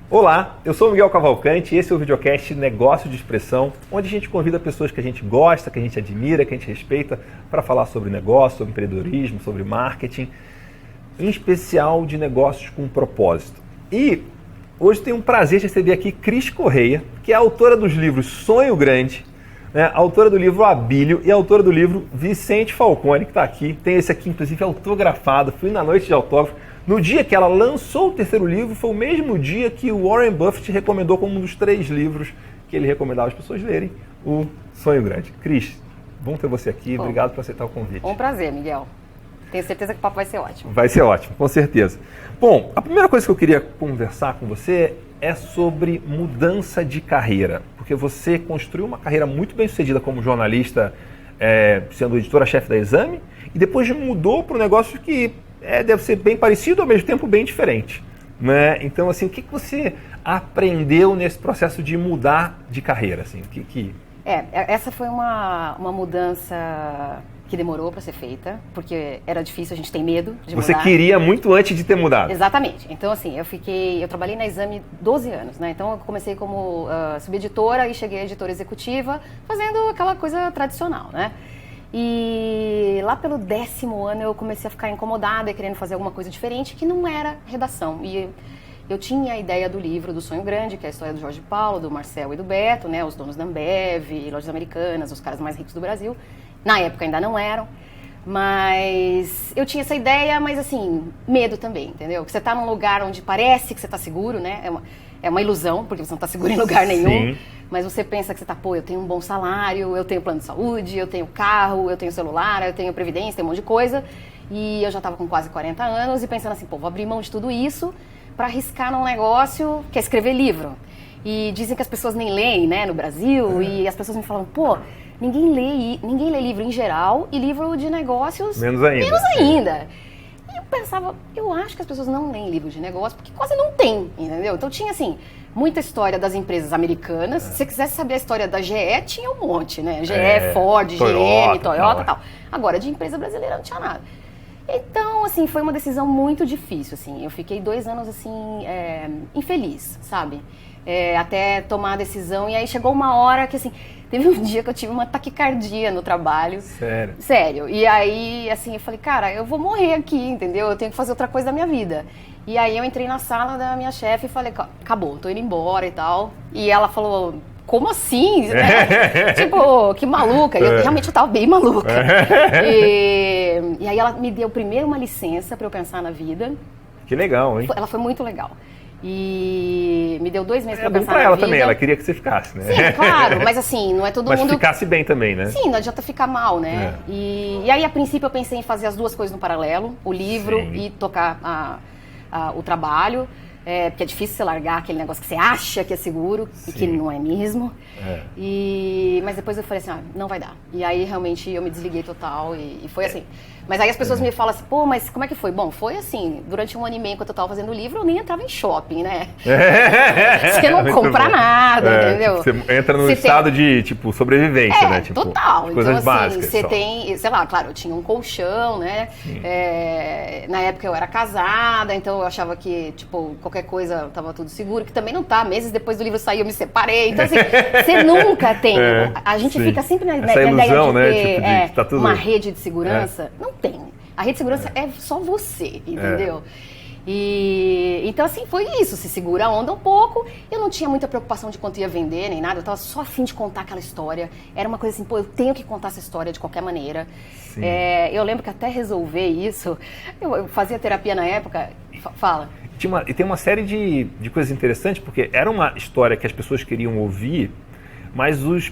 Olá, eu sou o Miguel Cavalcante e esse é o videocast Negócio de Expressão, onde a gente convida pessoas que a gente gosta, que a gente admira, que a gente respeita para falar sobre negócio, sobre empreendedorismo, sobre marketing, em especial de negócios com propósito. E hoje tenho um prazer de receber aqui Cris Correia, que é autora dos livros Sonho Grande, autora do livro Abílio e autora do livro Vicente Falcone, que está aqui. Tem esse aqui, inclusive, autografado. Fui na noite de autógrafo. No dia que ela lançou o terceiro livro, foi o mesmo dia que o Warren Buffett recomendou como um dos 3 livros que ele recomendava as pessoas lerem, o Sonho Grande. Cris, bom ter você aqui. Obrigado por aceitar o convite. Um prazer, Miguel. Tenho certeza que o papo vai ser ótimo. Vai ser ótimo, com certeza. Bom, a primeira coisa que eu queria conversar com você é sobre mudança de carreira. Porque você construiu uma carreira muito bem sucedida como jornalista, sendo editora-chefe da Exame, e depois mudou para um negócio que deve ser bem parecido, ao mesmo tempo bem diferente. Né? Então, assim, o que você aprendeu nesse processo de mudar de carreira? Assim? Essa foi uma mudança que demorou para ser feita, porque era difícil, a gente tem medo de mudar. Você queria muito antes de ter mudado. Exatamente. Então, assim, eu trabalhei na Exame 12 anos, né? Então, eu comecei como subeditora e cheguei a editora executiva, fazendo aquela coisa tradicional, né? E lá pelo 10º ano eu comecei a ficar incomodada e querendo fazer alguma coisa diferente, que não era redação. E eu tinha a ideia do livro do Sonho Grande, que é a história do Jorge Paulo, do Marcel e do Beto, né? Os donos da Ambev, Lojas Americanas, os caras mais ricos do Brasil. Na época ainda não eram, mas eu tinha essa ideia, mas assim, medo também, entendeu? Que você tá num lugar onde parece que você tá seguro, né? É uma ilusão, porque você não tá seguro em lugar nenhum. Sim. Mas você pensa que você tá, eu tenho um bom salário, eu tenho plano de saúde, eu tenho carro, eu tenho celular, eu tenho previdência, tenho um monte de coisa. E eu já tava com quase 40 anos e pensando assim, vou abrir mão de tudo isso para arriscar num negócio que é escrever livro. E dizem que as pessoas nem leem, né, no Brasil, e as pessoas me falam, ninguém lê livro em geral e livro de negócios menos ainda. E eu pensava, eu acho que as pessoas não leem livro de negócio porque quase não tem, entendeu? Então tinha assim, muita história das empresas americanas. Se você quisesse saber a história da GE, tinha um monte, né? GE, Ford, GM, Toyota e tal. Agora, de empresa brasileira não tinha nada. Então, assim, foi uma decisão muito difícil, assim. Eu fiquei 2 anos, assim, infeliz, sabe? Até tomar a decisão. E aí chegou uma hora que, assim, teve um dia que eu tive uma taquicardia no trabalho. Sério? Sério. E aí, assim, eu falei, cara, eu vou morrer aqui, entendeu? Eu tenho que fazer outra coisa da minha vida. E aí eu entrei na sala da minha chefe e falei, acabou, tô indo embora e tal. E ela falou, como assim? Tipo, que maluca. Eu realmente tava bem maluca. E aí ela me deu primeiro uma licença pra eu pensar na vida. Que legal, hein? Ela foi muito legal. E me deu 2 meses pra pensar na vida. É bom pra ela também, ela queria que você ficasse, né? Sim, claro, mas assim, não é todo mundo... Mas ficasse bem também, né? Sim, não adianta ficar mal, né? E aí, a princípio, eu pensei em fazer as 2 coisas no paralelo, o livro e tocar o trabalho. Porque é difícil você largar aquele negócio que você acha que é seguro e que não é mesmo. Mas depois eu falei assim, não vai dar. E aí, realmente, eu me desliguei total e foi assim. Mas aí as pessoas me falam assim, mas como é que foi? Bom, foi assim, durante 1 ano e meio, enquanto eu tava fazendo o livro, eu nem entrava em shopping, né? Você não compra nada, entendeu? Tipo, você entra num estado de, tipo, sobrevivência, né? Tipo, total. Coisas então, básicas. Você tem, sei lá, claro, eu tinha um colchão, né? Na época eu era casada, então eu achava que, tipo, qualquer coisa tava tudo seguro, que também não tá. Meses depois do livro sair, eu me separei. Então, assim, você nunca tem. A gente fica sempre na ideia ilusão, de ter né? Tipo, tá tudo... uma rede de segurança. Não tem. A rede de segurança é só você, entendeu? E então, assim, foi isso. Se segura a onda um pouco. Eu não tinha muita preocupação de quanto ia vender, nem nada. Eu tava só a fim de contar aquela história. Era uma coisa assim, eu tenho que contar essa história de qualquer maneira. Eu lembro que até resolver isso, eu fazia terapia na época. Fala. E tem uma série de coisas interessantes, porque era uma história que as pessoas queriam ouvir, mas os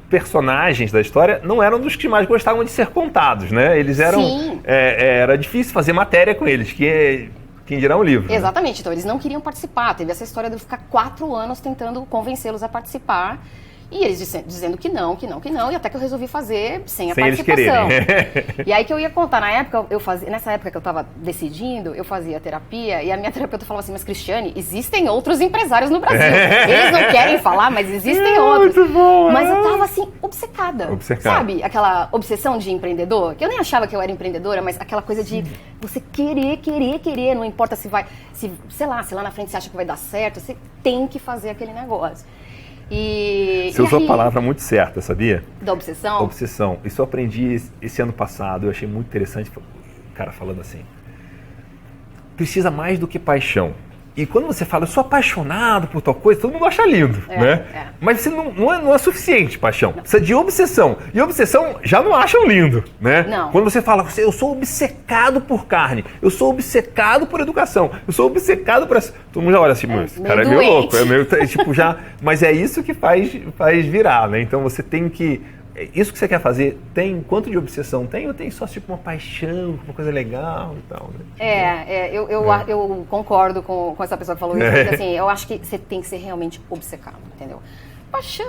personagens da história não eram dos que mais gostavam de ser contados, né? Eles eram... era difícil fazer matéria com eles, quem dirá um livro. Exatamente, então eles não queriam participar. Teve essa história de eu ficar 4 anos tentando convencê-los a participar. E eles dizendo que não, e até que eu resolvi fazer sem a sem participação. eles quererem. E aí que eu ia contar, nessa época que eu estava decidindo, eu fazia terapia, e a minha terapeuta falava assim, mas Cristiane, existem outros empresários no Brasil. Eles não querem falar, mas existem outros. Muito bom, mas eu tava assim, obcecada. Obcecada. Sabe, aquela obsessão de empreendedor, que eu nem achava que eu era empreendedora, mas aquela coisa de você querer, não importa sei lá na frente você acha que vai dar certo, você tem que fazer aquele negócio. Você usou a palavra muito certa, sabia? Da obsessão? Obsessão. Isso eu aprendi esse ano passado, eu achei muito interessante, o cara falando assim, precisa mais do que paixão. E quando você fala, eu sou apaixonado por tal coisa, todo mundo acha lindo, né? Mas você não é suficiente, paixão. Precisa de obsessão. E obsessão já não acham lindo, né? Não. Quando você fala, eu sou obcecado por carne, eu sou obcecado por educação, eu sou obcecado por... Todo mundo já olha assim, esse cara é meio louco. Tipo, já... Mas é isso que faz virar, né? Então você tem que... Isso que você quer fazer, tem quanto de obsessão tem? Ou tem só tipo uma paixão, uma coisa legal e tal, né? Eu concordo com essa pessoa que falou isso, porque assim, eu acho que você tem que ser realmente obcecado, entendeu? Paixão,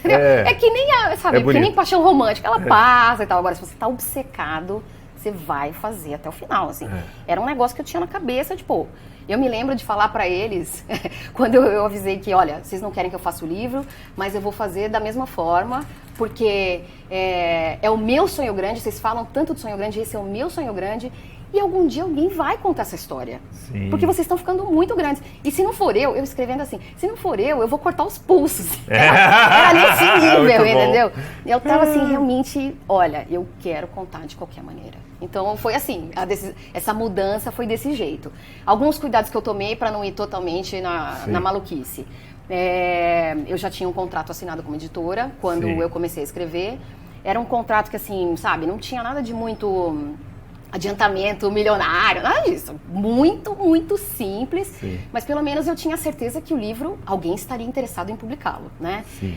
é que nem que nem paixão romântica, ela passa e tal. Agora, se você tá obcecado, você vai fazer até o final, assim. Era um negócio que eu tinha na cabeça, tipo... Eu me lembro de falar para eles, quando eu avisei que, olha, vocês não querem que eu faça o livro, mas eu vou fazer da mesma forma, porque é o meu sonho grande, vocês falam tanto de sonho grande, esse é o meu sonho grande, e algum dia alguém vai contar essa história. Sim. Porque vocês estão ficando muito grandes. E se não for eu escrevendo assim, se não for eu vou cortar os pulsos. Era nesse nível, entendeu? Eu tava assim, realmente, olha, eu quero contar de qualquer maneira. Então foi assim, essa mudança foi desse jeito. Alguns cuidados que eu tomei para não ir totalmente na maluquice. Eu já tinha um contrato assinado como editora quando eu comecei a escrever. Era um contrato que assim, sabe, não tinha nada de muito adiantamento milionário, nada disso. Muito, muito simples. Sim. Mas pelo menos eu tinha certeza que o livro, alguém estaria interessado em publicá-lo, né? Sim.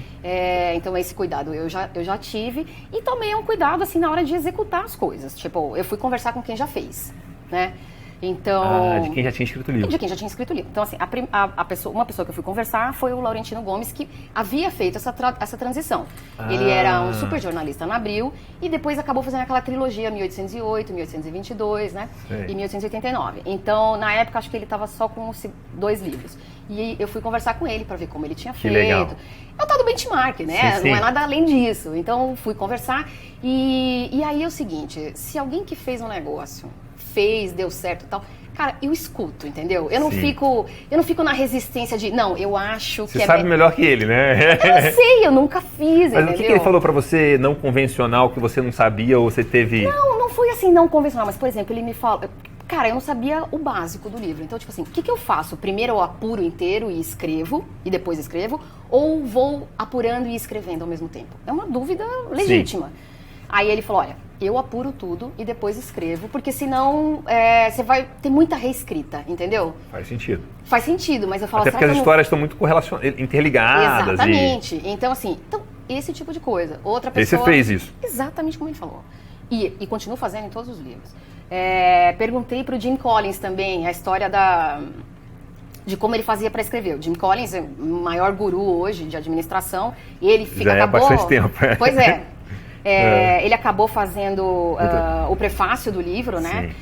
Então esse cuidado eu já tive. E tomei um cuidado assim na hora de executar as coisas. Tipo, eu fui conversar com quem já fez, né? Então, de quem já tinha escrito o livro. De quem já tinha escrito o livro. Então, assim, uma pessoa que eu fui conversar foi o Laurentino Gomes, que havia feito essa transição. Ele era um super jornalista na Abril e depois acabou fazendo aquela trilogia 1808, 1822, né? Sei. E 1889. Então, na época, acho que ele estava só com 2 livros. E eu fui conversar com ele para ver como ele tinha feito. Legal. É o tal do benchmark, né? Sim. Não é nada além disso. Então, fui conversar e aí é o seguinte, se alguém que fez um negócio deu certo e tal, cara, eu escuto, entendeu? Eu não fico na resistência de, não, eu acho que você sabe melhor que ele, né? Eu não sei, eu nunca fiz, mas entendeu? O que ele falou pra você não convencional, que você não sabia ou você teve... Não foi assim não convencional, mas, por exemplo, ele me fala... Cara, eu não sabia o básico do livro. Então, tipo assim, o que eu faço? Primeiro eu apuro inteiro e escrevo, e depois escrevo, ou vou apurando e escrevendo ao mesmo tempo? É uma dúvida legítima. Sim. Aí ele falou, olha, eu apuro tudo e depois escrevo, porque senão você vai ter muita reescrita, entendeu? Faz sentido. Faz sentido, mas eu falo... Até porque as histórias estão muito interligadas. Exatamente. Então, assim, esse tipo de coisa. Outra pessoa... E você fez isso. Exatamente como ele falou. E continuo fazendo em todos os livros. Perguntei para o Jim Collins também a história de como ele fazia para escrever. O Jim Collins é o maior guru hoje de administração. E ele acabou... há bastante tempo. Pois é. Ele acabou fazendo o prefácio do livro, né?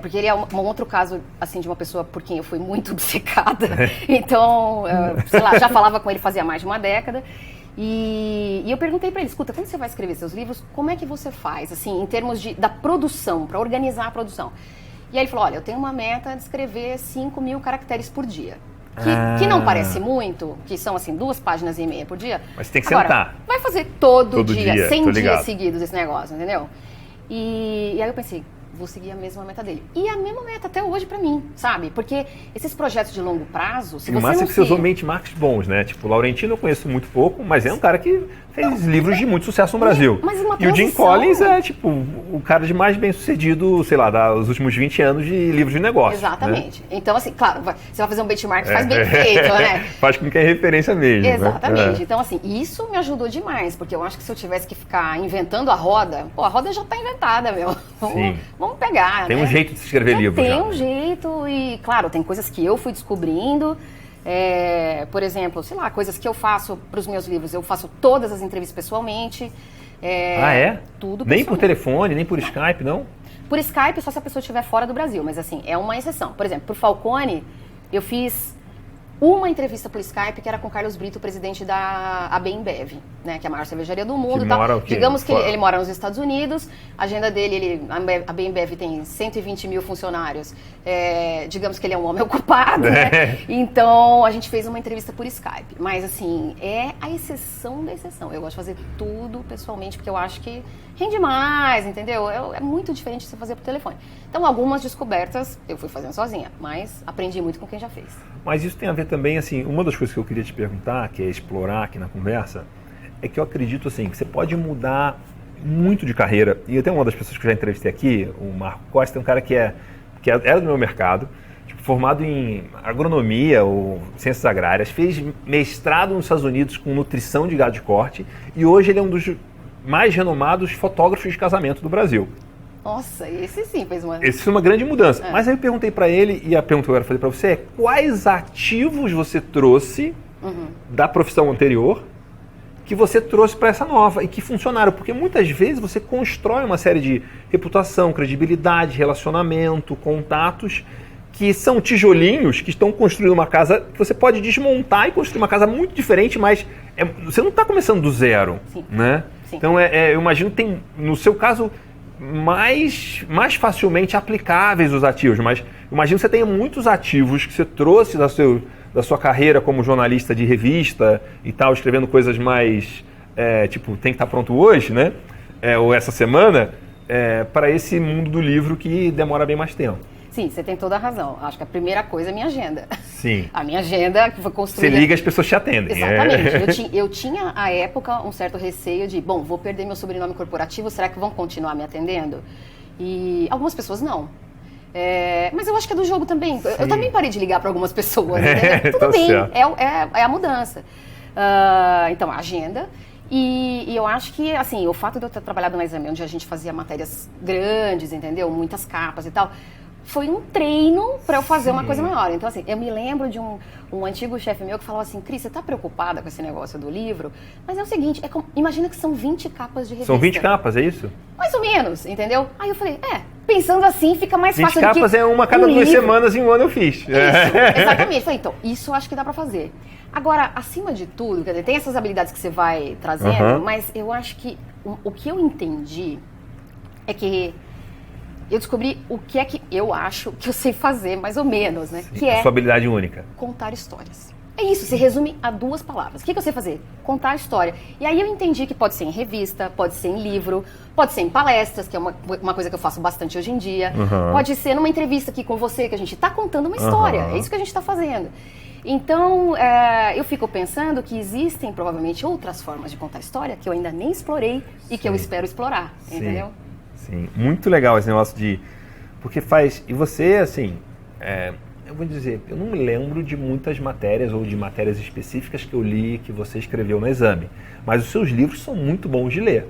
Porque ele é um outro caso, assim, de uma pessoa por quem eu fui muito obcecada. Então, sei lá, já falava com ele fazia mais de uma década. E eu perguntei para ele, escuta, quando você vai escrever seus livros, como é que você faz, assim, em termos da produção, para organizar a produção? E aí ele falou, olha, eu tenho uma meta de escrever 5.000 caracteres por dia. Que não parece muito, que são assim 2,5 páginas por dia. Mas tem que sentar. Vai fazer todo dia 100 dias seguidos esse negócio, entendeu? E aí eu pensei, vou seguir a mesma meta dele. E a mesma meta até hoje pra mim, sabe? Porque esses projetos de longo prazo, se você não... que você usou benchmarks bons, né? Tipo, o Laurentino eu conheço muito pouco, mas é um cara que fez livros de muito sucesso no Brasil. E o Jim Collins é, tipo, o cara de mais bem sucedido, sei lá, dos últimos 20 anos de livros de negócio. Exatamente. Né? Então, assim, claro, você vai fazer um benchmark, faz bem feito, né? Faz com que é referência mesmo. Exatamente. Né? Então, assim, isso me ajudou demais, porque eu acho que se eu tivesse que ficar inventando a roda, a roda já tá inventada, meu. Vamos pegar, Tem um jeito de se escrever livro. Tem um jeito e, claro, tem coisas que eu fui descobrindo. Por exemplo, sei lá, coisas que eu faço para os meus livros. Eu faço todas as entrevistas pessoalmente. Nem Tudo pessoalmente. por telefone, nem por Skype, não? Por Skype, só se a pessoa estiver fora do Brasil. Mas assim, é uma exceção. Por exemplo, por Falcone, eu fiz uma entrevista por Skype que era com o Carlos Brito, presidente da AB InBev, né, que é a maior cervejaria do mundo. Digamos que ele mora nos Estados Unidos, a agenda dele, a AB InBev tem 120 mil funcionários, digamos que ele é um homem ocupado, né? Então a gente fez uma entrevista por Skype, mas assim, é a exceção da exceção. Eu gosto de fazer tudo pessoalmente, porque eu acho que rende mais, entendeu? É muito diferente de você fazer por telefone. Então algumas descobertas eu fui fazendo sozinha, mas aprendi muito com quem já fez. Mas isso tem a ver também, assim, uma das coisas que eu queria te perguntar, que é explorar aqui na conversa, é que eu acredito, assim, que você pode mudar muito de carreira. E eu tenho uma das pessoas que eu já entrevistei aqui, o Marco Costa, é um cara que era do meu mercado, tipo, formado em agronomia ou ciências agrárias, fez mestrado nos Estados Unidos com nutrição de gado de corte e hoje ele é um dos mais renomados fotógrafos de casamento do Brasil. Nossa, esse sim fez uma... Esse foi uma grande mudança. Mas aí eu perguntei para ele, e a pergunta que eu quero fazer para você é: quais ativos você trouxe da profissão anterior que você trouxe para essa nova e que funcionaram? Porque muitas vezes você constrói uma série de reputação, credibilidade, relacionamento, contatos, que são tijolinhos que estão construindo uma casa que você pode desmontar e construir uma casa muito diferente, mas você não está começando do zero. Sim. Né? Sim. Então eu imagino que tem, no seu caso, mais facilmente aplicáveis os ativos, mas imagino que você tenha muitos ativos que você trouxe da sua carreira como jornalista de revista e tal, escrevendo coisas mais, tipo, tem que estar pronto hoje, né? Ou essa semana, para esse mundo do livro que demora bem mais tempo. Sim, você tem toda a razão. Acho que a primeira coisa é a minha agenda. Sim. A minha agenda que foi construída... Você liga, as pessoas te atendem. Exatamente. Eu tinha, à época, um certo receio de, vou perder meu sobrenome corporativo, será que vão continuar me atendendo? E algumas pessoas não. Mas eu acho que é do jogo também. Eu também parei de ligar para algumas pessoas. Tudo bem, é a mudança. Então, a agenda... E eu acho que, assim, o fato de eu ter trabalhado na Exame, onde a gente fazia matérias grandes, entendeu? Muitas capas e tal... Foi um treino para eu fazer uma coisa maior. Então, assim, eu me lembro de um antigo chefe meu que falava assim: Cris, você está preocupada com esse negócio do livro? Mas é o seguinte, imagina que são 20 capas de revista. São 20 capas, é isso? Mais ou menos, entendeu? Aí eu falei, pensando assim fica mais 20 fácil. 20 capas é uma cada 2 semanas em um ano eu fiz. Isso, exatamente. Eu falei, então, isso eu acho que dá para fazer. Agora, acima de tudo, quer dizer, tem essas habilidades que você vai trazendo, mas eu acho que o que eu entendi é que eu descobri o que é que eu acho que eu sei fazer, mais ou menos, né? Sim, que é sua habilidade única. Contar histórias. É isso, se resume a 2 palavras. O que eu sei fazer? Contar história. E aí eu entendi que pode ser em revista, pode ser em livro, pode ser em palestras, que é uma coisa que eu faço bastante hoje em dia. Pode ser numa entrevista aqui com você, que a gente está contando uma história. É isso que a gente está fazendo. Então, eu fico pensando que existem provavelmente outras formas de contar história que eu ainda nem explorei e que eu espero explorar, entendeu? Sim, muito legal esse negócio de... Porque faz... E você, assim... eu vou dizer, eu não me lembro de muitas matérias ou de matérias específicas que eu li que você escreveu no Exame. Mas os seus livros são muito bons de ler.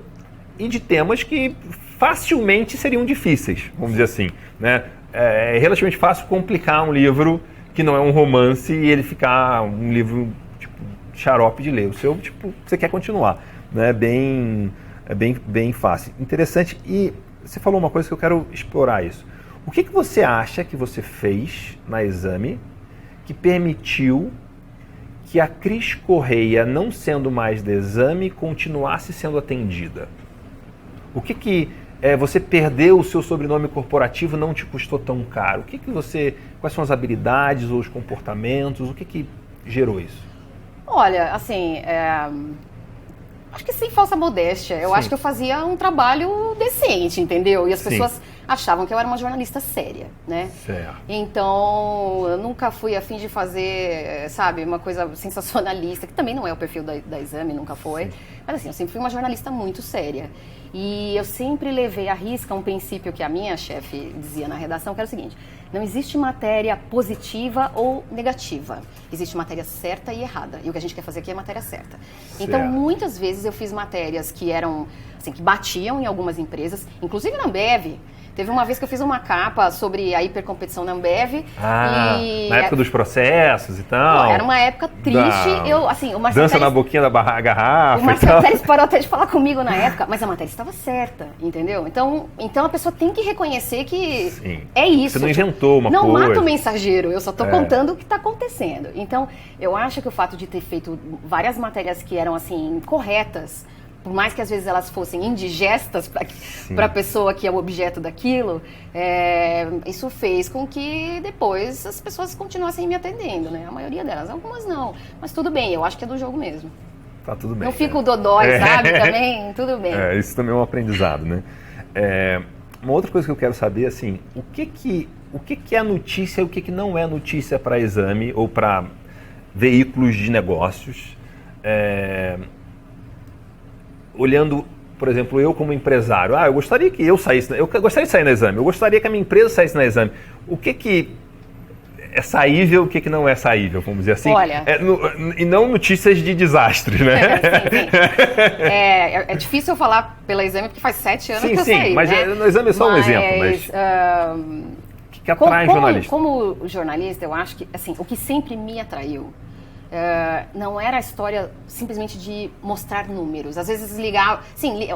E de temas que facilmente seriam difíceis, vamos dizer assim. Né? É relativamente fácil complicar um livro que não é um romance e ele ficar um livro, tipo, xarope de ler. O seu, tipo, você quer continuar. Né? Bem fácil. Interessante. E você falou uma coisa que eu quero explorar isso. O que você acha que você fez na Exame que permitiu que a Cris Correia, não sendo mais da Exame, continuasse sendo atendida? O que você perdeu o seu sobrenome corporativo não te custou tão caro? Quais são as habilidades ou os comportamentos? O que gerou isso? Olha, assim... Acho que sem falsa modéstia. Eu acho que eu fazia um trabalho decente, entendeu? E as pessoas achavam que eu era uma jornalista séria, né? Certo. Então, eu nunca fui a fim de fazer, sabe, uma coisa sensacionalista, que também não é o perfil da Exame, nunca foi. Sim. Mas assim, eu sempre fui uma jornalista muito séria. E eu sempre levei à risca um princípio que a minha chefe dizia na redação, que era o seguinte: não existe matéria positiva ou negativa. Existe matéria certa e errada. E o que a gente quer fazer aqui é matéria certa. Então, muitas vezes eu fiz matérias que eram assim, que batiam em algumas empresas, inclusive na Ambev. Teve uma vez que eu fiz uma capa sobre a hipercompetição na Ambev. Na época dos processos e tal. Era uma época triste. O Marcelo dança Teles, na boquinha da garrafa. O Marcelo Teles parou até de falar comigo na época, mas a matéria estava certa, entendeu? Então a pessoa tem que reconhecer que é isso. Você não inventou uma coisa. Não mata o mensageiro, eu só estou contando o que está acontecendo. Então, eu acho que o fato de ter feito várias matérias que eram, assim, corretas, por mais que às vezes elas fossem indigestas para a pessoa que é o objeto daquilo, isso fez com que depois as pessoas continuassem me atendendo, né? A maioria delas, algumas não. Mas tudo bem, eu acho que é do jogo mesmo. Tá tudo bem. Não fica o dodói, sabe? Também, tudo bem. Isso também é um aprendizado, né? Uma outra coisa que eu quero saber, assim, o que é notícia e o que não é notícia para exame ou para veículos de negócios? Olhando, por exemplo, eu como empresário, eu gostaria que eu saísse, eu gostaria de sair na exame, eu gostaria que a minha empresa saísse na exame. O que é saível, o que não é saível, vamos dizer assim? Olha, e não notícias de desastre, né? Sim. É difícil eu falar pela exame porque faz 7 anos que eu saí, mas né? No exame é só um exemplo, mas o que atrai um jornalista? Como jornalista, eu acho que, assim, o que sempre me atraiu não era a história simplesmente de mostrar números. Às vezes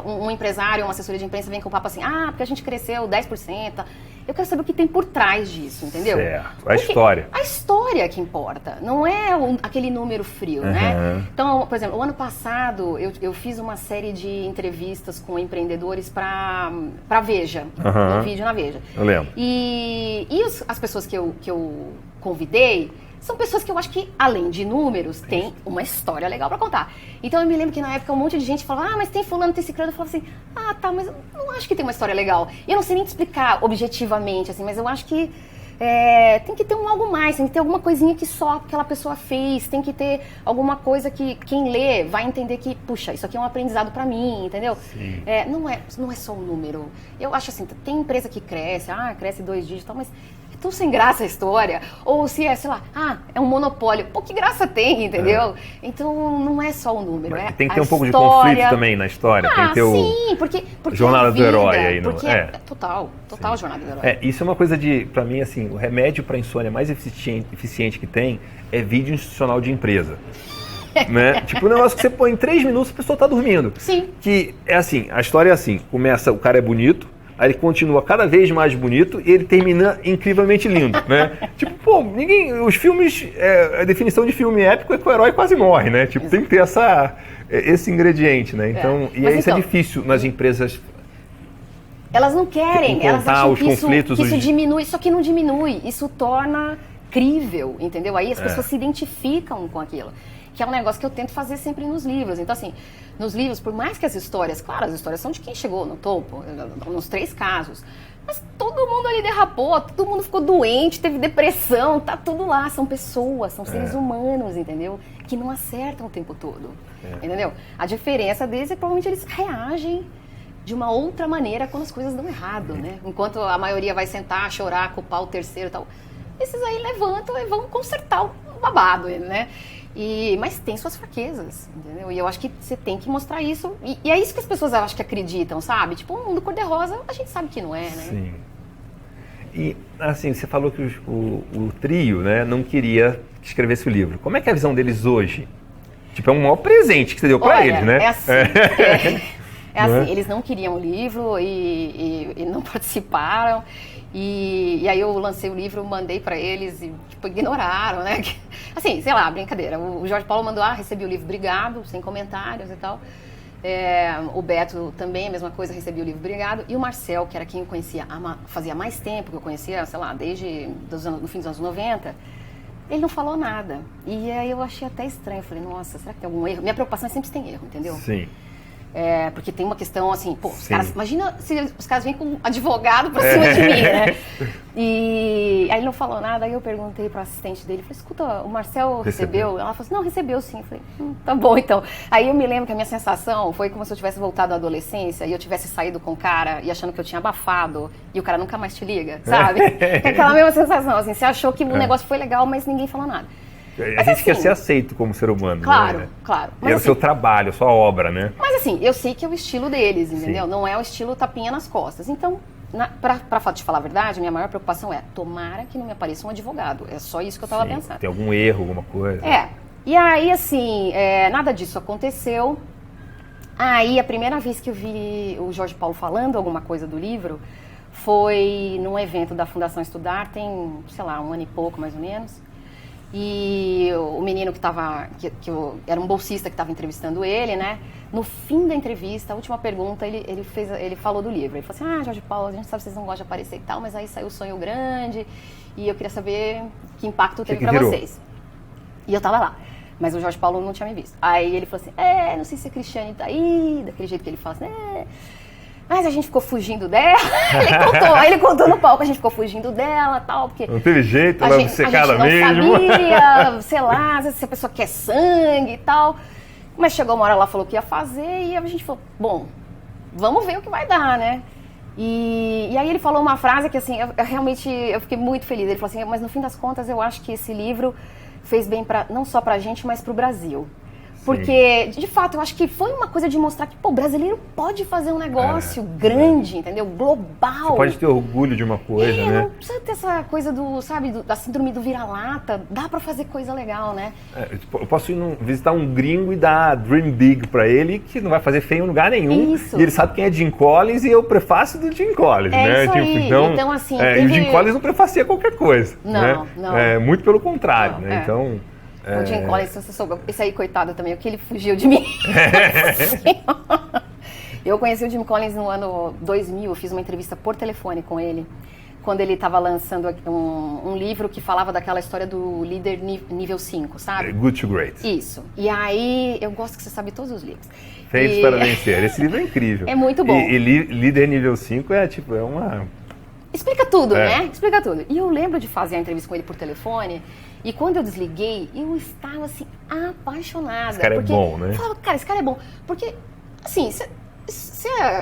um empresário, uma assessoria de imprensa vem com o papo assim, porque a gente cresceu 10%. Eu quero saber o que tem por trás disso, entendeu? Certo, história. A história que importa, não é aquele número frio, né? Então, por exemplo, o ano passado eu fiz uma série de entrevistas com empreendedores para Veja, um vídeo na Veja. Eu lembro. E as pessoas que eu convidei são pessoas que eu acho que, além de números, têm uma história legal pra contar. Então eu me lembro que na época um monte de gente falava, mas tem fulano, tem ciclano. Eu falava assim, tá, mas eu não acho que tem uma história legal. E eu não sei nem te explicar objetivamente, assim, mas eu acho que tem que ter algo mais, tem que ter alguma coisinha que só aquela pessoa fez, tem que ter alguma coisa que quem lê vai entender que, puxa, isso aqui é um aprendizado pra mim, entendeu? Não é só um número. Eu acho assim, tem empresa que cresce, cresce 2 dígitos, mas tão sem graça a história, ou se sei lá, é um monopólio, que graça tem, entendeu? Então não é só o número, tem que ter um pouco de conflito também na história, tem que ter sim, porque jornada do herói aí, não total jornada do herói. Isso é uma coisa pra mim, assim, o remédio para insônia mais eficiente que tem é vídeo institucional de empresa. Né? Tipo, um negócio que você põe em 3 minutos, a pessoa tá dormindo. Sim. Que é assim, a história é assim, começa, o cara é bonito, aí ele continua cada vez mais bonito e ele termina incrivelmente lindo, né? Tipo, os filmes, a definição de filme épico é que o herói quase morre, né? Tipo, tem que ter esse ingrediente, né? Então, isso é difícil nas empresas. Elas não querem, elas acham que isso diminui, só que não diminui, isso torna crível, entendeu? Aí as pessoas se identificam com aquilo. Que é um negócio que eu tento fazer sempre nos livros. Então, assim, nos livros, por mais que as histórias são de quem chegou no topo, nos 3 casos, mas todo mundo ali derrapou, todo mundo ficou doente, teve depressão, tá tudo lá. São pessoas, são seres humanos, entendeu? Que não acertam o tempo todo, entendeu? A diferença deles é que provavelmente eles reagem de uma outra maneira quando as coisas dão errado, né? Enquanto a maioria vai sentar, chorar, culpar o terceiro e tal, esses aí levantam e vão consertar o babado, né? Mas tem suas fraquezas, entendeu? E eu acho que você tem que mostrar isso. E é isso que as pessoas, eu acho que acreditam, sabe? Tipo, o mundo cor-de-rosa, a gente sabe que não é, né? Sim. E, assim, você falou que o trio, né, não queria que escrevesse o livro. Como é que é a visão deles hoje? Tipo, é um maior presente que você deu pra eles, né? É assim. Assim, eles não queriam o livro e não participaram. E aí eu lancei o livro, mandei pra eles e, tipo, ignoraram, né? Assim, sei lá, brincadeira. O Jorge Paulo mandou, recebi o livro, obrigado, sem comentários e tal. O Beto também, a mesma coisa, recebi o livro, obrigado. E o Marcel, que era quem eu conhecia fazia mais tempo, que eu conhecia, sei lá, desde no fim dos anos 90, ele não falou nada. E aí eu achei até estranho. Eu falei, nossa, será que tem algum erro? Minha preocupação é sempre se tem erro, entendeu? Sim. Porque tem uma questão assim, os caras, imagina se os caras vêm com um advogado pra cima de mim, né? E aí ele não falou nada, aí eu perguntei pro assistente dele, falei, escuta, o Marcel recebeu? Ela falou assim, não, recebeu sim. Eu falei, tá bom então. Aí eu me lembro que a minha sensação foi como se eu tivesse voltado à adolescência e eu tivesse saído com o cara e achando que eu tinha abafado e o cara nunca mais te liga, sabe? É aquela mesma sensação, assim, você achou que o negócio foi legal, mas ninguém falou nada. A gente quer ser aceito como ser humano, claro, né? Claro. Mas é o seu trabalho, a sua obra, né? Mas assim, eu sei que é o estilo deles, entendeu? Sim. Não é o estilo tapinha nas costas. Então, pra te falar a verdade, minha maior preocupação é, tomara que não me apareça um advogado. É só isso que eu tava pensando. Tem algum erro, alguma coisa? E aí, assim, nada disso aconteceu. Aí, a primeira vez que eu vi o Jorge Paulo falando alguma coisa do livro foi num evento da Fundação Estudar, tem, sei lá, 1 ano e pouco, mais ou menos. E o menino era um bolsista que estava entrevistando ele, né? No fim da entrevista, a última pergunta, ele falou do livro. Ele falou assim, Jorge Paulo, a gente sabe que vocês não gostam de aparecer e tal, mas aí saiu o Sonho Grande e eu queria saber que impacto teve para vocês. E eu tava lá. Mas o Jorge Paulo não tinha me visto. Aí ele falou assim, não sei se a Cristiane tá aí, daquele jeito que ele fala assim, mas a gente ficou fugindo dela. Ele contou no palco, a gente ficou fugindo dela e tal, porque... Não teve jeito, ela obcecada mesmo. A gente não sabia, sei lá, às vezes se a pessoa quer sangue e tal. Mas chegou uma hora, ela falou que ia fazer e a gente falou, bom, vamos ver o que vai dar, né? E aí ele falou uma frase que, assim, eu fiquei muito feliz. Ele falou assim, mas no fim das contas eu acho que esse livro fez bem não só pra gente, mas pro Brasil. Porque, de fato, eu acho que foi uma coisa de mostrar que, o brasileiro pode fazer um negócio grande, entendeu? Global. Você pode ter orgulho de uma coisa, né? Não precisa ter essa coisa da síndrome do vira-lata. Dá pra fazer coisa legal, né? Eu posso visitar um gringo e dar Dream Big pra ele, que não vai fazer feio em lugar nenhum. Isso. E ele sabe quem é Jim Collins e é o prefácio do Jim Collins, né? Isso aí. Então, assim... E o Jim Collins não prefacia qualquer coisa. Não, né? não. Muito pelo contrário, né? Então... O Jim Collins, se você souber, esse aí, coitado também, o que ele fugiu de mim. Eu conheci o Jim Collins no ano 2000, eu fiz uma entrevista por telefone com ele, quando ele estava lançando um livro que falava daquela história do líder nível 5, sabe? Good to Great. Isso. E aí, eu gosto que você sabe todos os livros. Feitos para Vencer. Esse livro é incrível. É muito bom. E líder nível 5 é uma... Explica tudo, né? Explica tudo. E eu lembro de fazer a entrevista com ele por telefone. E quando eu desliguei, eu estava, assim, apaixonada. Esse cara é bom, né? Eu falava, cara, esse cara é bom. Porque, assim, você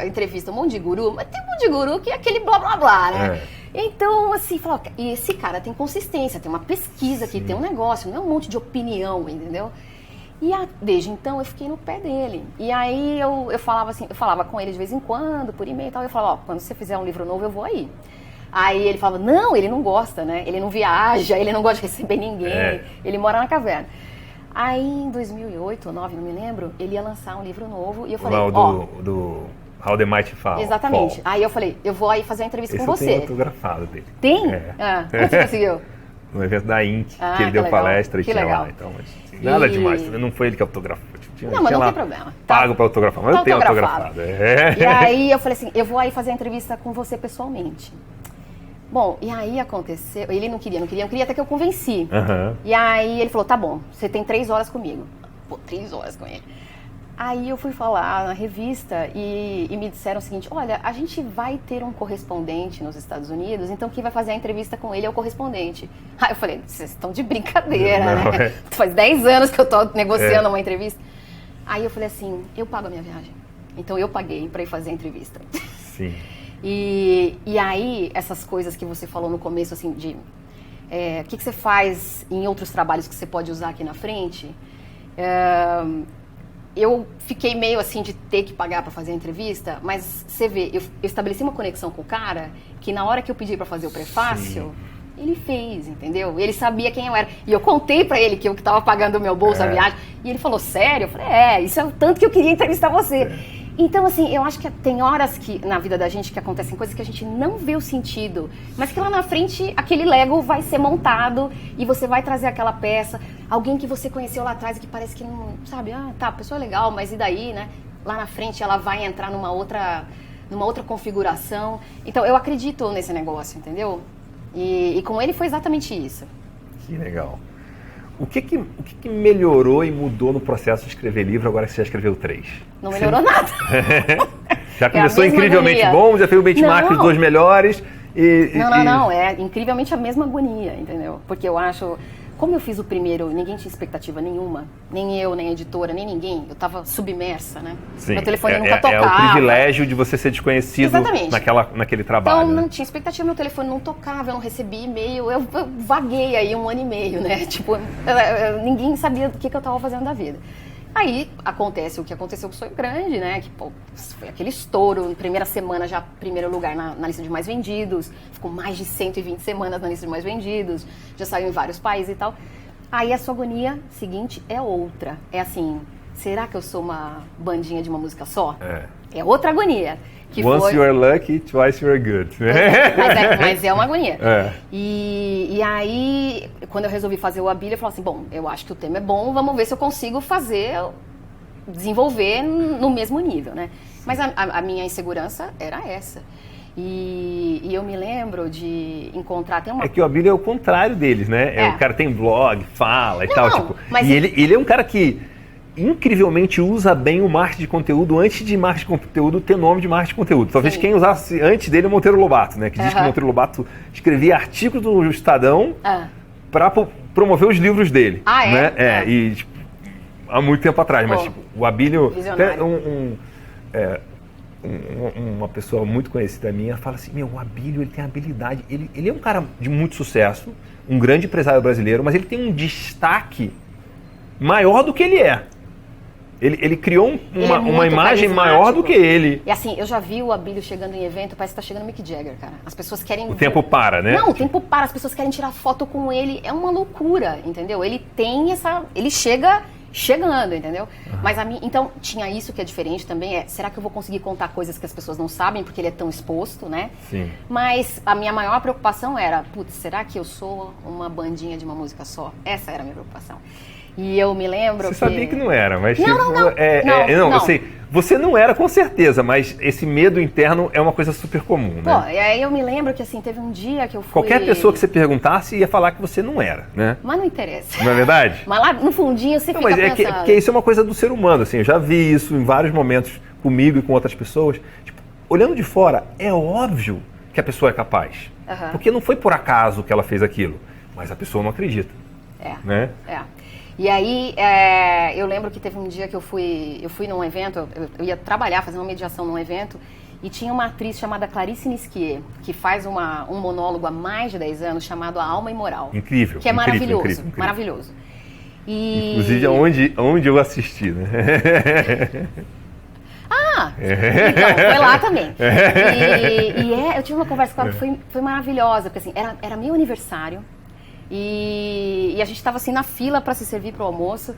entrevista um monte de guru, mas tem um monte de guru que é aquele blá, blá, blá, né? Então, assim, e esse cara tem consistência, tem uma pesquisa aqui, tem um negócio, não é um monte de opinião, entendeu? E desde então eu fiquei no pé dele. E aí eu falava assim, eu falava com ele de vez em quando, por e-mail e tal. Eu falava, quando você fizer um livro novo, eu vou aí. Aí ele falava, não, ele não gosta, né? Ele não viaja, ele não gosta de receber ninguém, ele mora na caverna. Aí em 2008 ou 2009, não me lembro, ele ia lançar um livro novo e eu falei, do How the Mighty Fall. Exatamente. Aí eu falei, eu vou aí fazer uma entrevista com você. Esse eu tenho autografado dele. Tem? Como você conseguiu? No evento da Inc, que ele deu palestra e tinha lá. Então, nada demais, não foi ele que autografou. Não, mas não tem problema. Pago para autografar, mas eu tenho autografado. E aí eu falei assim, eu vou aí fazer a entrevista com você pessoalmente. Bom, e aí aconteceu, ele não queria até que eu convenci. E aí ele falou, tá bom, você tem 3 horas comigo. Pô, 3 horas com ele. Aí eu fui falar na revista e me disseram o seguinte, olha, a gente vai ter um correspondente nos Estados Unidos, então quem vai fazer a entrevista com ele é o correspondente. Aí eu falei, vocês estão de brincadeira, né? Faz 10 anos que eu tô negociando uma entrevista. Aí eu falei assim, eu pago a minha viagem. Então eu paguei para ir fazer a entrevista. Sim. E aí, essas coisas que você falou no começo, assim, de o que você faz em outros trabalhos que você pode usar aqui na frente, eu fiquei meio assim de ter que pagar para fazer a entrevista, mas você vê, eu estabeleci uma conexão com o cara que na hora que eu pedi para fazer o prefácio, ele fez, entendeu? Ele sabia quem eu era. E eu contei para ele que eu estava pagando o meu bolso, a viagem, e ele falou, sério? Eu falei, isso é o tanto que eu queria entrevistar você. Então, assim, eu acho que tem horas que na vida da gente que acontecem coisas que a gente não vê o sentido, mas que lá na frente aquele Lego vai ser montado e você vai trazer aquela peça, alguém que você conheceu lá atrás e que parece que não, sabe, a pessoa é legal, mas e daí, né? Lá na frente ela vai entrar numa outra configuração. Então, eu acredito nesse negócio, entendeu? E com ele foi exatamente isso. Que legal. O que melhorou e mudou no processo de escrever livro agora que você já escreveu 3? Não melhorou nada. Já começou incrivelmente bom, já fez o benchmark dos 2 melhores. Não, é incrivelmente a mesma agonia, entendeu? Porque eu acho, Como eu fiz o primeiro, ninguém tinha expectativa nenhuma, nem eu, nem a editora, nem ninguém. Eu estava submersa, né? Sim, meu telefone nunca tocava. É o privilégio de você ser desconhecido naquele trabalho. Então, não tinha expectativa, meu telefone não tocava, eu não recebia e-mail, eu vaguei aí 1 ano e meio, né? Tipo, ninguém sabia do que eu estava fazendo da vida. Aí acontece o que aconteceu com o Sonho Grande, né? Que pô, foi aquele estouro, primeira semana já primeiro lugar na lista de mais vendidos, ficou mais de 120 semanas na lista de mais vendidos, já saiu em vários países e tal. Aí a sua agonia seguinte é outra, é assim, será que eu sou uma bandinha de uma música só? É outra agonia. Once you are lucky, twice you are good. Mas é uma agonia. E aí, quando eu resolvi fazer o Abílio, eu falei assim, bom, eu acho que o tema é bom, vamos ver se eu consigo desenvolver no mesmo nível, né? Mas a minha insegurança era essa. E eu me lembro de encontrar... É que o Abílio é o contrário deles, né? O cara tem blog, fala e tal. Tipo, mas ele é um cara que incrivelmente usa bem o marketing de conteúdo antes de marketing de conteúdo ter nome de marketing de conteúdo. Talvez quem usasse antes dele é o Monteiro Lobato, né? Que diz que o Monteiro Lobato escrevia artigos do Estadão para promover os livros dele. Né? E tipo, há muito tempo atrás. Mas tipo, o Abílio... Uma pessoa muito conhecida minha fala assim, o Abílio ele tem habilidade, ele é um cara de muito sucesso, um grande empresário brasileiro, mas ele tem um destaque maior do que ele é. Ele criou uma imagem maior do que ele. E assim, eu já vi o Abílio chegando em evento, parece que tá chegando o Mick Jagger, cara. As pessoas querem... O tempo para, né? Não, o tempo para, as pessoas querem tirar foto com ele, é uma loucura, entendeu? Ele tem ele chega chegando, entendeu? Mas então, tinha isso que é diferente também, será que eu vou conseguir contar coisas que as pessoas não sabem, porque ele é tão exposto, né? Sim. Mas a minha maior preocupação era, será que eu sou uma bandinha de uma música só? Essa era a minha preocupação. E eu me lembro Você sabia que não era, mas... Não. Eu sei. Você não era com certeza, mas esse medo interno é uma coisa super comum, né? E aí eu me lembro que assim, teve um dia que eu fui... Qualquer pessoa que você perguntasse ia falar que você não era, né? Mas não interessa. Não é verdade? Mas lá no fundinho você fica pensando... Porque isso é uma coisa do ser humano, assim, eu já vi isso em vários momentos comigo e com outras pessoas. Tipo, olhando de fora, é óbvio que a pessoa é capaz. Porque não foi por acaso que ela fez aquilo, mas a pessoa não acredita. Né? E aí, eu lembro que teve um dia que eu fui num evento, eu ia trabalhar, fazer uma mediação num evento, e tinha uma atriz chamada Clarice Nisquier, que faz um monólogo há mais de 10 anos, chamado A Alma Imoral. Incrível. Que é maravilhoso, incrível. maravilhoso. Inclusive, onde eu assisti, né? Então, foi lá também. Eu tive uma conversa com ela que foi maravilhosa, porque assim, era meu aniversário, e a gente estava assim na fila para se servir para o almoço,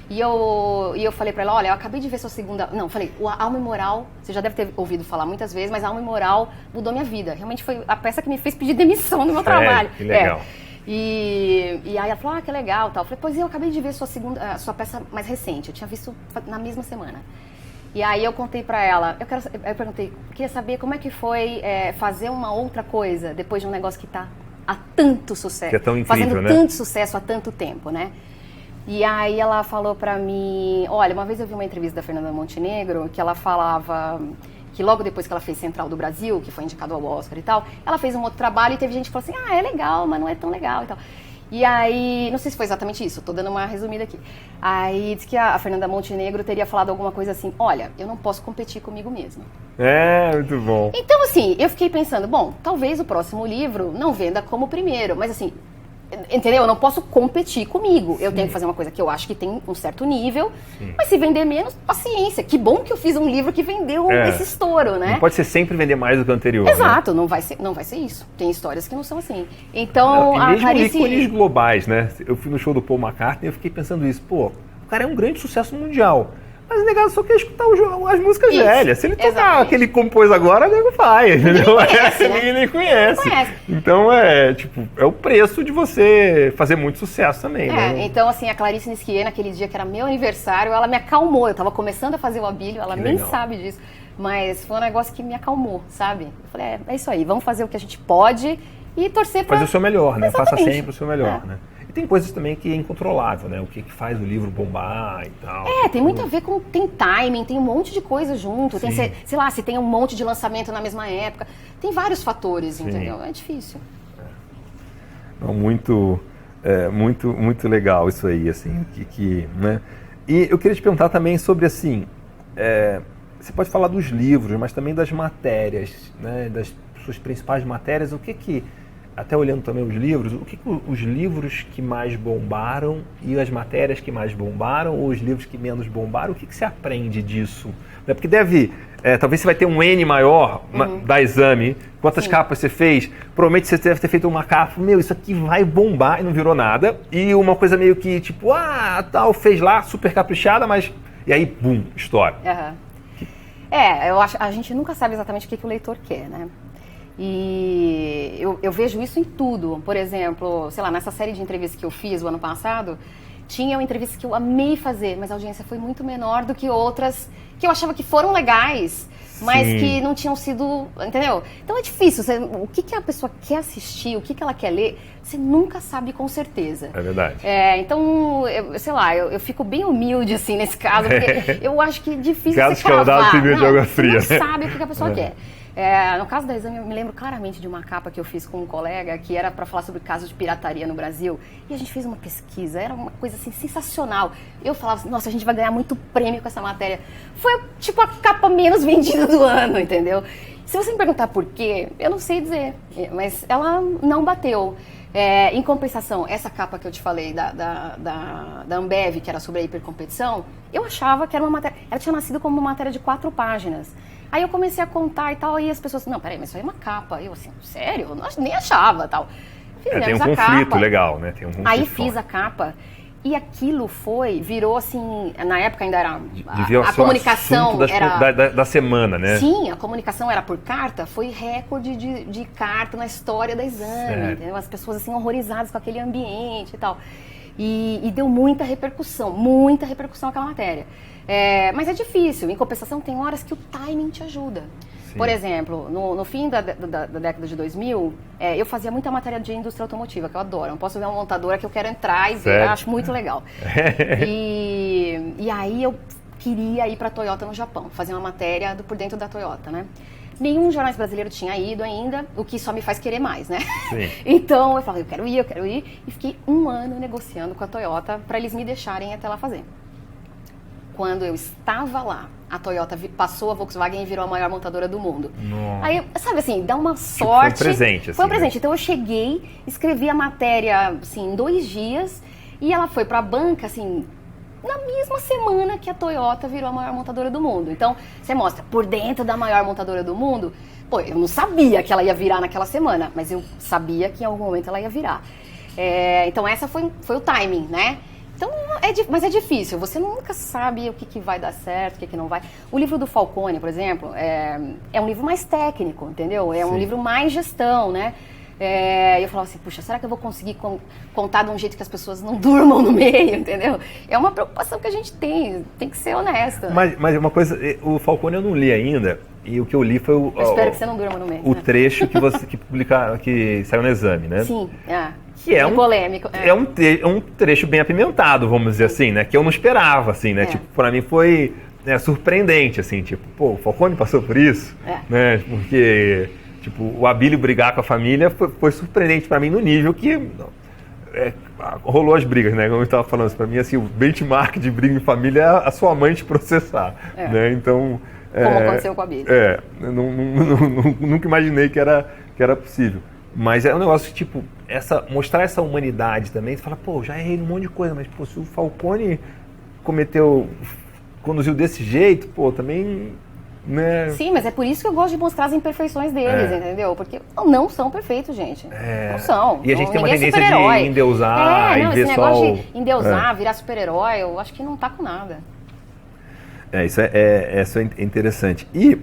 e eu falei para ela, olha, eu acabei de ver sua segunda... Não, falei, a Alma Imoral, você já deve ter ouvido falar muitas vezes, mas a Alma Imoral mudou minha vida. Realmente foi a peça que me fez pedir demissão do meu trabalho. Que legal. E aí ela falou, que legal, tal. Eu falei, pois eu acabei de ver sua peça mais recente, eu tinha visto na mesma semana. E aí eu contei pra ela, eu perguntei, queria saber como é que foi fazer uma outra coisa depois de um negócio que tá há tanto sucesso. Que é tão incrível, fazendo né? tanto sucesso há tanto tempo, né? E aí ela falou pra mim, olha, uma vez eu vi uma entrevista da Fernanda Montenegro que ela falava que logo depois que ela fez Central do Brasil, que foi indicado ao Oscar e tal, ela fez um outro trabalho e teve gente que falou assim, é legal, mas não é tão legal e tal. E aí, não sei se foi exatamente isso, tô dando uma resumida aqui. Aí disse que a Fernanda Montenegro teria falado alguma coisa assim, olha, eu não posso competir comigo mesma. Muito bom. Então, assim, eu fiquei pensando, bom, talvez o próximo livro não venda como o primeiro, mas assim, entendeu? Eu não posso competir comigo. Eu tenho que fazer uma coisa que eu acho que tem um certo nível, mas se vender menos, paciência. Que bom que eu fiz um livro que vendeu esse estouro, né? Não pode ser sempre vender mais do que o anterior. Exato, né? não vai ser isso. Tem histórias que não são assim. Então, e mesmo Clarice... ícones globais, né? Eu fui no show do Paul McCartney e eu fiquei pensando isso. Pô, o cara é um grande sucesso mundial. Mas o negado só quer escutar as músicas velhas. Se ele tocar aquele que compôs agora, o nego vai. Ninguém conhece, né? Ninguém nem conhece. Então, é o preço de você fazer muito sucesso também, né? Então, assim, a Clarice Nisquier, naquele dia que era meu aniversário, ela me acalmou. Eu tava começando a fazer o Abílio, ela nem sabe disso. Mas foi um negócio que me acalmou, sabe? Eu falei, é isso aí, vamos fazer o que a gente pode e torcer pra... Fazer o seu melhor, né? Exatamente. Faça sempre o seu melhor, né? E tem coisas também que é incontrolável, né? O que faz o livro bombar e tal. Tem muito a ver com... Tem timing, tem um monte de coisa junto. Tem, sei lá, se tem um monte de lançamento na mesma época. Tem vários fatores, entendeu? É difícil. Não, muito Muito, muito legal isso aí, assim, né? E eu queria te perguntar também sobre, assim, você pode falar dos livros, mas também das matérias, né? Das suas principais matérias, até olhando também os livros, os livros que mais bombaram e as matérias que mais bombaram, ou os livros que menos bombaram, o que você aprende disso? Porque talvez você vai ter um N maior da Exame, quantas capas você fez, provavelmente você deve ter feito uma capa, isso aqui vai bombar e não virou nada, e uma coisa meio que tipo, tal, fez lá, super caprichada, mas, e aí, bum, estoura. Eu acho, a gente nunca sabe exatamente o que o leitor quer, né? E eu vejo isso em tudo. Por exemplo, sei lá, nessa série de entrevistas que eu fiz o ano passado, tinham entrevistas que eu amei fazer, mas a audiência foi muito menor do que outras que eu achava que foram legais, mas que não tinham sido, entendeu? Então é difícil, o que a pessoa quer assistir, o que ela quer ler, você nunca sabe com certeza. É verdade. Então, sei lá, eu fico bem humilde assim nesse caso, porque eu acho que é difícil caso você cravar. Caso que primeiro de água fria. Você não sabe o que a pessoa quer. No caso da Exame, eu me lembro claramente de uma capa que eu fiz com um colega que era para falar sobre casos de pirataria no Brasil. E a gente fez uma pesquisa, era uma coisa assim sensacional. Eu falava assim, nossa, a gente vai ganhar muito prêmio com essa matéria. Foi tipo a capa menos vendida do ano, entendeu? Se você me perguntar por quê, eu não sei dizer, mas ela não bateu. Em compensação, essa capa que eu te falei da Ambev, que era sobre a hipercompetição, eu achava que era uma matéria, ela tinha nascido como uma matéria de 4 páginas. Aí eu comecei a contar e tal, e as pessoas, não, peraí, mas isso aí é uma capa. Eu assim, sério? Eu nem achava, tal. Fizemos tem um conflito legal, né? Tem um conflito aí fiz a capa, e aquilo virou assim, na época ainda era, a comunicação era... Da semana, né? Sim, a comunicação era por carta, foi recorde de carta na história da Exame, entendeu? As pessoas assim, horrorizadas com aquele ambiente e tal. E deu muita repercussão aquela matéria. Mas é difícil, em compensação tem horas que o timing te ajuda. Sim. Por exemplo, no fim da década de 2000, eu fazia muita matéria de indústria automotiva, que eu adoro. Eu posso ver uma montadora que eu quero entrar e ver, eu acho muito legal. E aí eu queria ir para a Toyota no Japão, fazer uma matéria por dentro da Toyota, né? Nenhum jornal brasileiro tinha ido ainda, o que só me faz querer mais, né? Sim. Então eu falei, eu quero ir. E fiquei 1 ano negociando com a Toyota para eles me deixarem até lá fazer. Quando eu estava lá, a Toyota passou a Volkswagen e virou a maior montadora do mundo. Nossa. Aí, sabe assim, dá uma sorte. Foi um presente, assim. Foi um presente. Né? Então eu cheguei, escrevi a matéria, assim, em 2 dias, e ela foi para a banca, assim, na mesma semana que a Toyota virou a maior montadora do mundo. Então, você mostra, por dentro da maior montadora do mundo, pô, eu não sabia que ela ia virar naquela semana, mas eu sabia que em algum momento ela ia virar. Então, essa foi o timing, né? Então, mas é difícil, você nunca sabe o que vai dar certo, o que não vai. O livro do Falcone, por exemplo, é um livro mais técnico, entendeu? É um livro mais gestão, né? Eu falava assim, puxa, será que eu vou conseguir contar de um jeito que as pessoas não durmam no meio, entendeu? É uma preocupação que a gente tem que ser honesta. Mas uma coisa, o Falcone eu não li ainda, e o que eu li foi eu espero que você não durma no meio. O trecho que saiu no Exame, né? Sim, que é polêmico. É um trecho bem apimentado, vamos dizer assim, né? Que eu não esperava, assim, né? Tipo, pra mim foi surpreendente, assim, tipo, pô, o Falcone passou por isso, né? Porque, tipo, o Abílio brigar com a família foi surpreendente pra mim no nível que rolou as brigas, né? Como eu estava falando, pra mim, assim, o benchmark de briga em família é a sua mãe te processar, né? Então... Como aconteceu com a Abílio. Nunca imaginei que era possível. Mas é um negócio que, tipo, mostrar essa humanidade também, você fala, pô, já errei num monte de coisa, mas, pô, se o Falcone conduziu desse jeito, pô, também, né? Sim, mas é por isso que eu gosto de mostrar as imperfeições deles, entendeu? Porque não são perfeitos, gente. Não são. E a gente tem uma tendência de endeusar e ver esse só negócio de endeusar, virar super-herói, eu acho que não tá com nada. Isso é interessante. E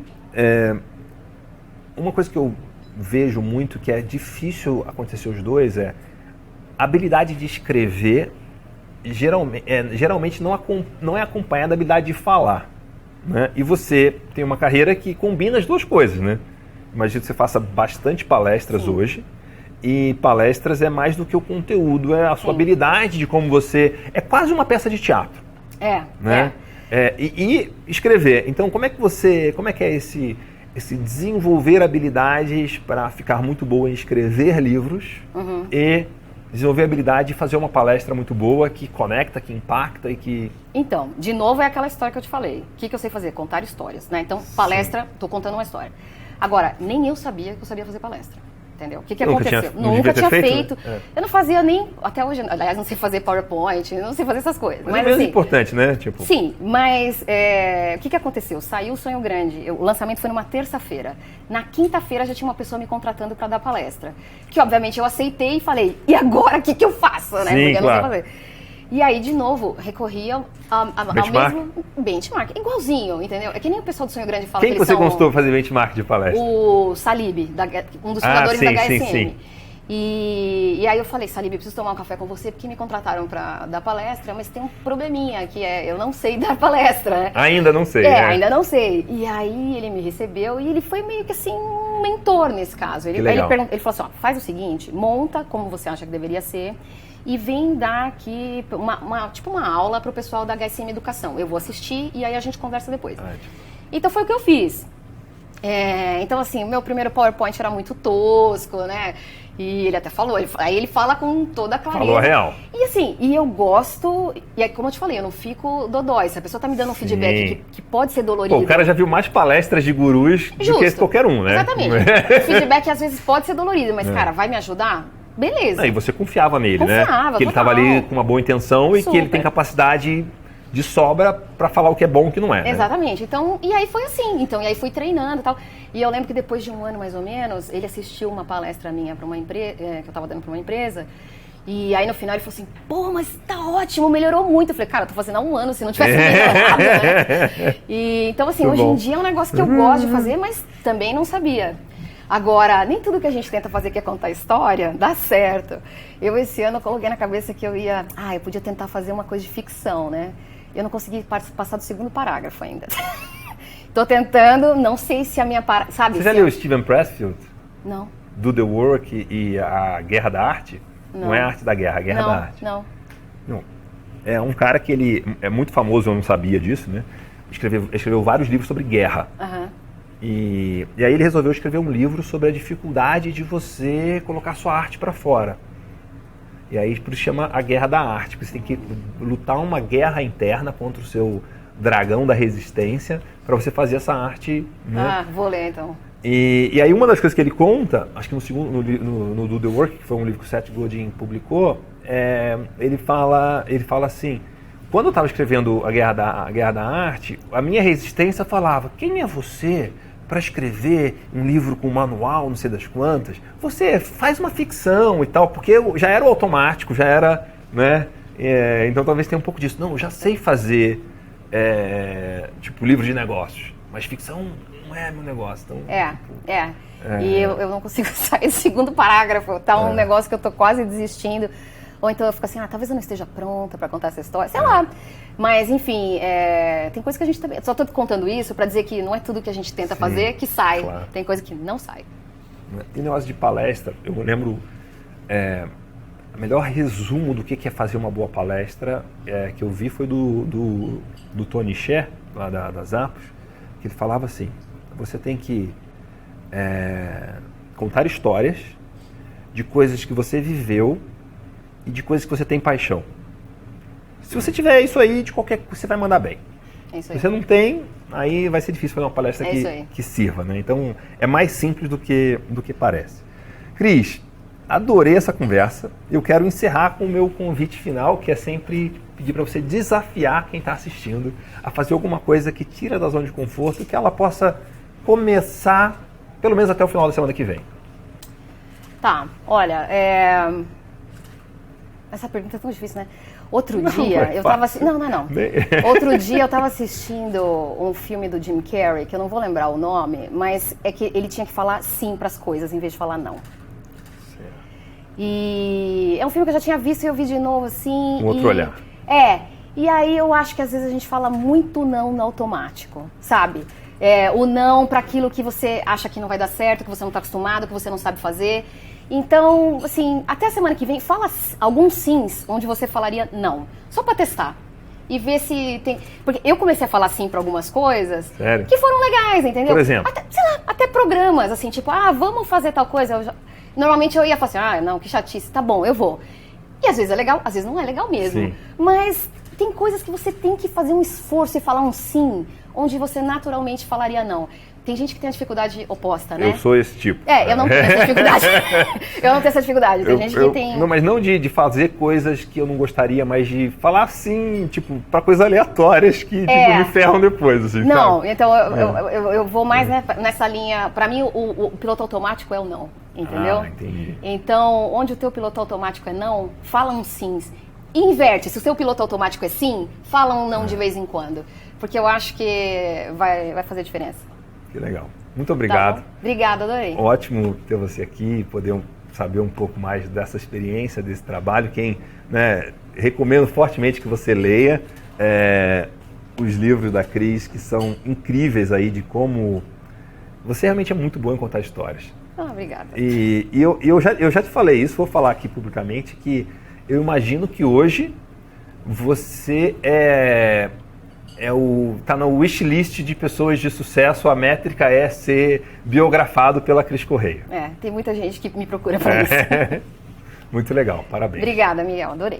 uma coisa que eu vejo muito que é difícil acontecer os dois a habilidade de escrever geralmente não é acompanhada da habilidade de falar, né? E você tem uma carreira que combina as duas coisas, né? Imagino que você faça bastante palestras hoje, e palestras é mais do que o conteúdo, é a sua habilidade de como você... É quase uma peça de teatro. Né? E escrever. Então, como é que é esse desenvolver habilidades para ficar muito boa em escrever livros e desenvolver a habilidade de fazer uma palestra muito boa, que conecta, que impacta e que... Então, de novo é aquela história que eu te falei. O que eu sei fazer? Contar histórias, né? Então, palestra, tô contando uma história. Agora, nem eu sabia que eu sabia fazer palestra. Entendeu? O que aconteceu? Nunca tinha feito. Né? Eu não fazia nem, até hoje, aliás, não sei fazer PowerPoint, não sei fazer essas coisas. Mas é assim, importante, né? Tipo... Sim, mas o que aconteceu? Saiu o Sonho Grande, o lançamento foi numa terça-feira. Na quinta-feira já tinha uma pessoa me contratando para dar palestra. Que obviamente eu aceitei e falei, e agora o que eu faço? Né? Sim, porque eu claro. não sei fazer. E aí, de novo, recorria ao mesmo benchmark. Igualzinho, entendeu? É que nem o pessoal do Sonho Grande fala Quem que você gostou fazer benchmark de palestra? O Salib, um dos fundadores da HSM. Sim. E aí eu falei, Salib, preciso tomar um café com você porque me contrataram para dar palestra, mas tem um probleminha, que eu não sei dar palestra, né? Ainda não sei, né? Ainda não sei. E aí ele me recebeu e ele foi meio que assim, um mentor nesse caso. Ele falou assim, ó, faz o seguinte, monta como você acha que deveria ser, e vem dar aqui uma aula para o pessoal da HSM Educação. Eu vou assistir e aí a gente conversa depois. Então foi o que eu fiz. Então assim, o meu primeiro PowerPoint era muito tosco, né? E ele até falou, aí ele fala com toda a clareza. Falou a real. E assim, eu gosto, e aí, como eu te falei, eu não fico dodói. Se a pessoa tá me dando um feedback que pode ser dolorido... Pô, o cara já viu mais palestras de gurus do que qualquer um, né? Exatamente. O feedback às vezes pode ser dolorido, mas cara, vai me ajudar? Beleza. E você confiava nele, né? Que ele total. estava ali com uma boa intenção e que ele tem capacidade de sobra para falar o que é bom e o que não é. Exatamente. Né? Então, e aí foi assim. Então, e aí fui treinando e tal. E eu lembro que depois de um ano mais ou menos, ele assistiu uma palestra minha para uma empresa, que eu estava dando para uma empresa. E aí no final ele falou assim, pô, mas tá ótimo, melhorou muito. Eu falei, cara, eu tô fazendo há um ano, se não tivesse melhorado, né? E, então assim, hoje em dia é um negócio que eu gosto de fazer, mas também não sabia. Agora, nem tudo que a gente tenta fazer, que é contar história, dá certo. Eu esse ano coloquei na cabeça que eu podia tentar fazer uma coisa de ficção, né? Eu não consegui passar do segundo parágrafo ainda. Tô tentando, não sei se a minha... Sabe? Você já leu Steven Pressfield? Não. Do The Work e a Guerra da Arte? Não é a arte da guerra, a guerra da arte. Não. É um cara que ele é muito famoso, eu não sabia disso, né? Escreveu vários livros sobre guerra. E aí ele resolveu escrever um livro sobre a dificuldade de você colocar sua arte para fora. E aí por isso chama a Guerra da Arte, porque você tem que lutar uma guerra interna contra o seu dragão da resistência para você fazer essa arte. Né? Vou ler então. E aí uma das coisas que ele conta, acho que no Do The Work, que foi um livro que o Seth Godin publicou, ele fala assim, quando eu estava escrevendo a Guerra da Arte, a minha resistência falava, quem é você para escrever um livro com manual, não sei das quantas? Você faz uma ficção e tal, porque já era o automático, já era, né? Então talvez tenha um pouco disso. Não, eu já sei fazer, tipo, livro de negócios, mas ficção não é meu negócio. Então, E eu não consigo sair do segundo parágrafo, tá um negócio que eu tô quase desistindo. Ou então eu fico assim, talvez eu não esteja pronta para contar essa história, sei lá. Mas, enfim, tem coisa que a gente também... Só tô contando isso para dizer que não é tudo que a gente tenta fazer que sai. Claro. Tem coisa que não sai. E negócio de palestra, eu lembro... o melhor resumo do que é fazer uma boa palestra que eu vi foi do Tony Hsieh, lá da Zappos, que ele falava assim, você tem que contar histórias de coisas que você viveu e de coisas que você tem paixão. Se você tiver isso aí, você vai mandar bem. Se você não tem, aí vai ser difícil fazer uma palestra que sirva, né? Então, é mais simples do que parece. Cris, adorei essa conversa. Eu quero encerrar com o meu convite final, que é sempre pedir para você desafiar quem está assistindo a fazer alguma coisa que tira da zona de conforto e que ela possa começar, pelo menos até o final da semana que vem. Tá, olha, essa pergunta é tão difícil, né? Outro dia, eu tava... Não. Outro dia eu tava assistindo um filme do Jim Carrey, que eu não vou lembrar o nome, mas é que ele tinha que falar sim para as coisas, em vez de falar não. Certo. E é um filme que eu já tinha visto e eu vi de novo, assim... Um outro olhar. E aí eu acho que às vezes a gente fala muito não no automático, sabe? O não para aquilo que você acha que não vai dar certo, que você não está acostumado, que você não sabe fazer. Então, assim, até a semana que vem, fala alguns sims onde você falaria não, só para testar. E ver se tem... Porque eu comecei a falar sim para algumas coisas. Sério? Que foram legais, entendeu? Por exemplo? Até programas, assim, tipo, vamos fazer tal coisa. Normalmente eu ia falar assim, não, que chatice, tá bom, eu vou. E às vezes é legal, às vezes não é legal mesmo. Sim. Mas tem coisas que você tem que fazer um esforço e falar um sim, onde você naturalmente falaria não. Tem gente que tem a dificuldade oposta, né? Eu sou esse tipo. Eu não tenho essa dificuldade. Eu não tenho essa dificuldade. Tem gente que tem... Não, mas não de fazer coisas que eu não gostaria, mas de falar assim, tipo, pra coisas aleatórias que tipo, me ferram depois, assim, não, sabe? então eu vou mais nessa linha... Pra mim, o piloto automático é o não, entendeu? Ah, entendi. Então, onde o teu piloto automático é não, fala um sim. Inverte. Se o seu piloto automático é sim, fala um não de vez em quando. Porque eu acho que vai fazer diferença. Que legal. Muito obrigado. Tá. Obrigada, adorei. Ótimo ter você aqui, poder saber um pouco mais dessa experiência, desse trabalho. Recomendo fortemente que você leia os livros da Cris, que são incríveis aí de como você realmente é muito boa em contar histórias. Obrigada. E eu já te falei isso, vou falar aqui publicamente, que eu imagino que hoje você tá no wishlist de pessoas de sucesso, a métrica é ser biografado pela Cris Correia. Tem muita gente que me procura para isso. Muito legal, parabéns. Obrigada, Miguel, adorei.